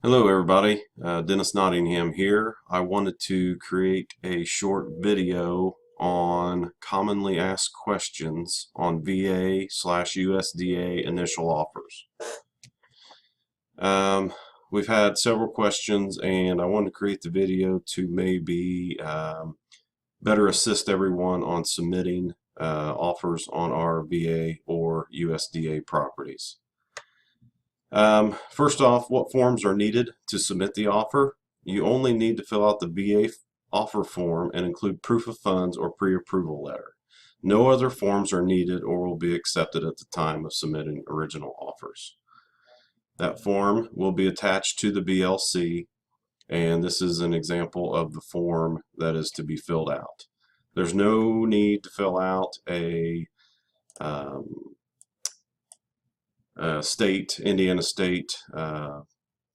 Hello everybody, Dennis Nottingham here. I wanted to create a short video on commonly asked questions on VA/USDA initial offers. We've had several questions and I wanted to create the video to maybe better assist everyone on submitting offers on our VA or USDA properties. First off, what forms are needed to submit the offer? You only need to fill out the VA offer form and include proof of funds or pre-approval letter. No other forms are needed or will be accepted at the time of submitting original offers. That form will be attached to the BLC, and this is an example of the form that is to be filled out. There's no need to fill out a Indiana State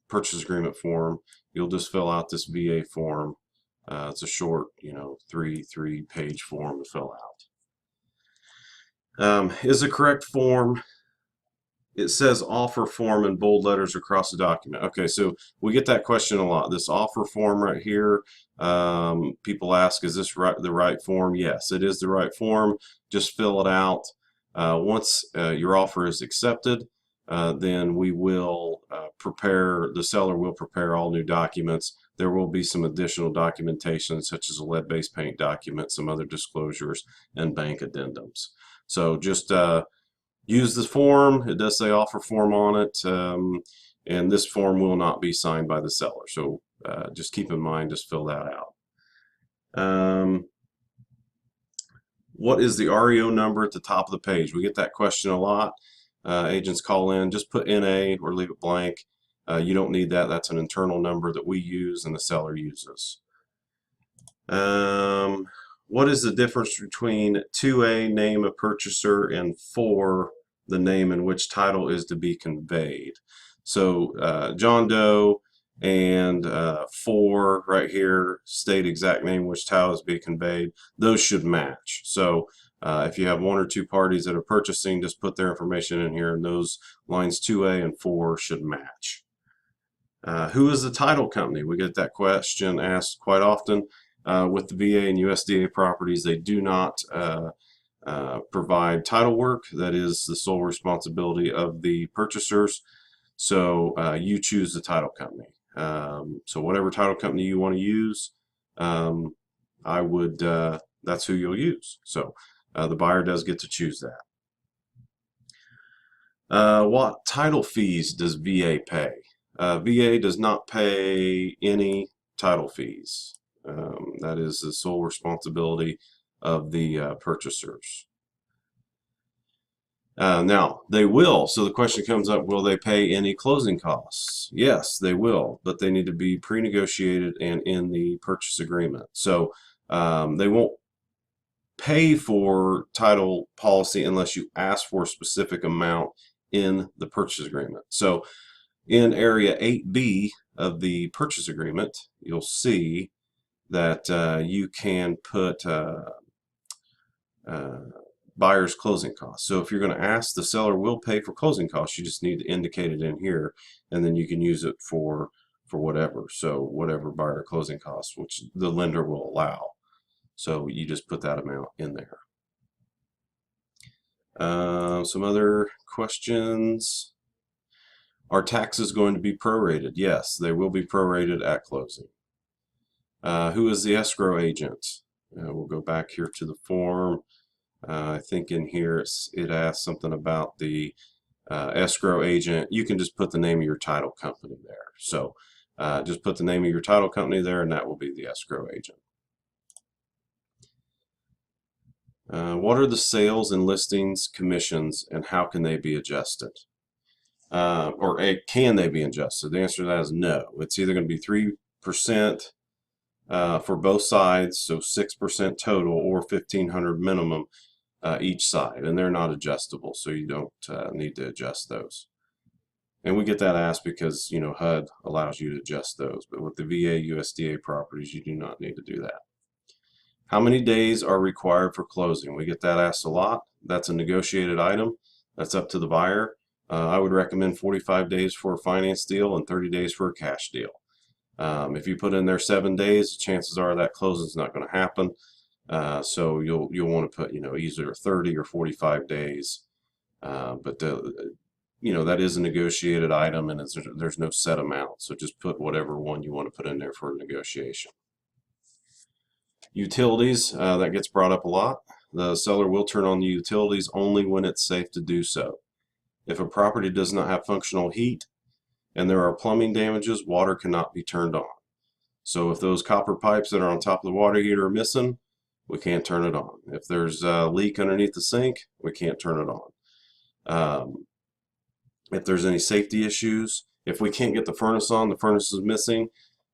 purchase agreement form. You'll just fill out this VA form. It's a short, three-page form to fill out. Is the correct form? It says offer form in bold letters across the document. Okay, so we get that question a lot. This offer form right here, people ask, is this the right form? Yes, it is the right form. Just fill it out. Once your offer is accepted, then we will the seller will prepare all new documents. There will be some additional documentation such as a lead-based paint document, some other disclosures, and bank addendums. So just use the form. It does say offer form on it, and this form will not be signed by the seller. So just keep in mind, just fill that out. What is the REO number at the top of the page? We get that question a lot. Agents call in, just put NA or leave it blank. You don't need that. That's an internal number that we use and the seller uses. What is the difference between 2A, name of purchaser, and 4, the name in which title is to be conveyed? So John Doe and 4 right here state exact name which title is to be conveyed. Those should match. So if you have 1 or 2 parties that are purchasing, just put their information in here, and those lines 2A and 4 should match. Who is the title company? We get that question asked quite often. With the VA and USDA properties, they do not provide title work. That is the sole responsibility of the purchasers. So you choose the title company. So whatever title company you want to use, that's who you'll use. So the buyer does get to choose that. What title fees does VA pay? VA does not pay any title fees. That is the sole responsibility of the purchasers. Now, they will. So the question comes up, will they pay any closing costs? Yes, they will, but they need to be pre-negotiated and in the purchase agreement. So they won't pay for title policy unless you ask for a specific amount in the purchase agreement. So in area 8B of the purchase agreement, you'll see that you can put buyer's closing costs. So if you're going to ask, the seller will pay for closing costs. You just need to indicate it in here, and then you can use it for whatever. So whatever buyer closing costs, which the lender will allow. So you just put that amount in there. Some other questions. Are taxes going to be prorated? Yes, they will be prorated at closing. Who is the escrow agent? We'll go back here to the form. I think in here it asks something about the escrow agent. You can just put the name of your title company there. So just put the name of your title company there, and that will be the escrow agent. What are the sales and listings commissions, and how can they be adjusted? Can they be adjusted? The answer to that is no. It's either going to be 3% for both sides, so 6% total, or 1,500 minimum each side, and they're not adjustable, so you don't need to adjust those. And we get that asked because HUD allows you to adjust those, but with the VA USDA properties, you do not need to do that. How many days are required for closing? We get that asked a lot. That's a negotiated item. That's up to the buyer. I would recommend 45 days for a finance deal and 30 days for a cash deal. If you put in there 7 days, chances are that closing is not going to happen. So you'll want to put, either 30 or 45 days. But that is a negotiated item, and there's no set amount. So just put whatever one you want to put in there for negotiation. Utilities, that gets brought up a lot. The seller will turn on the utilities only when it's safe to do so. If a property does not have functional heat and there are plumbing damages, water cannot be turned on. So if those copper pipes that are on top of the water heater are missing, we can't turn it on. If there's a leak underneath the sink, we can't turn it on. If there's any safety issues, if we can't get the furnace on, the furnace is missing,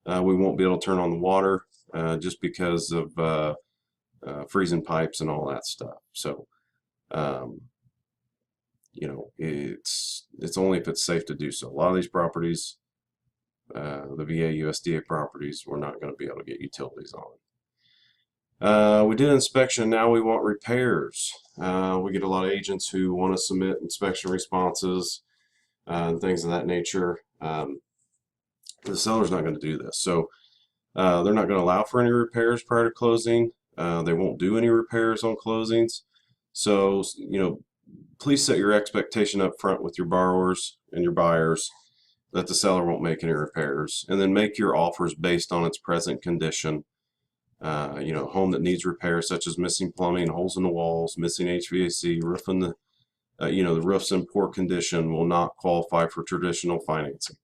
we won't be able to turn on the water just because of freezing pipes and all that stuff. So, it's only if it's safe to do so. A lot of these properties, the VA USDA properties, we're not going to be able to get utilities on. We did inspection, now we want repairs. We get a lot of agents who want to submit inspection responses and things of that nature. The seller's not going to do this. So they're not going to allow for any repairs prior to closing. They won't do any repairs on closings. So, please set your expectation up front with your borrowers and your buyers that the seller won't make any repairs, and then make your offers based on its present condition. Home that needs repairs, such as missing plumbing, holes in the walls, missing HVAC, roof in the roof's in poor condition, will not qualify for traditional financing.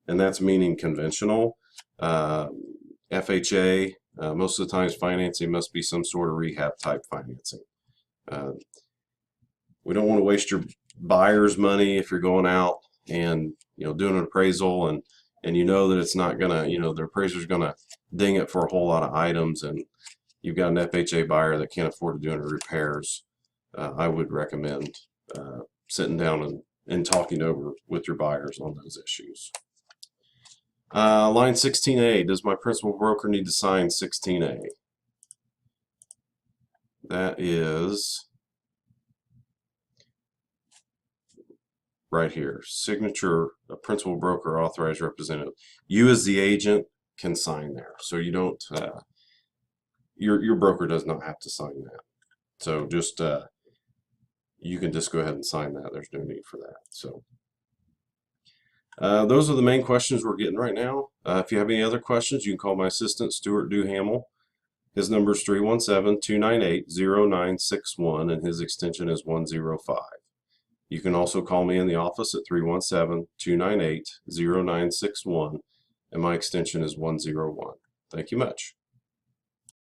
And that's meaning conventional, FHA. Most of the times financing must be some sort of rehab type financing. We don't want to waste your buyer's money if you're going out and doing an appraisal and that it's not gonna, the appraiser's gonna ding it for a whole lot of items, and you've got an FHA buyer that can't afford to do any repairs. I would recommend sitting down and talking over with your buyers on those issues. Line 16A, does my principal broker need to sign 16A? That is right here, signature, a principal broker, authorized representative. You as the agent can sign there. So you don't, your broker does not have to sign that. So just, you can just go ahead and sign that. There's no need for that. So those are the main questions we're getting right now. If you have any other questions, you can call my assistant, Stuart Duhamel. His number is 317-298-0961, and his extension is 105. You can also call me in the office at 317-298-0961, and my extension is 101. Thank you much.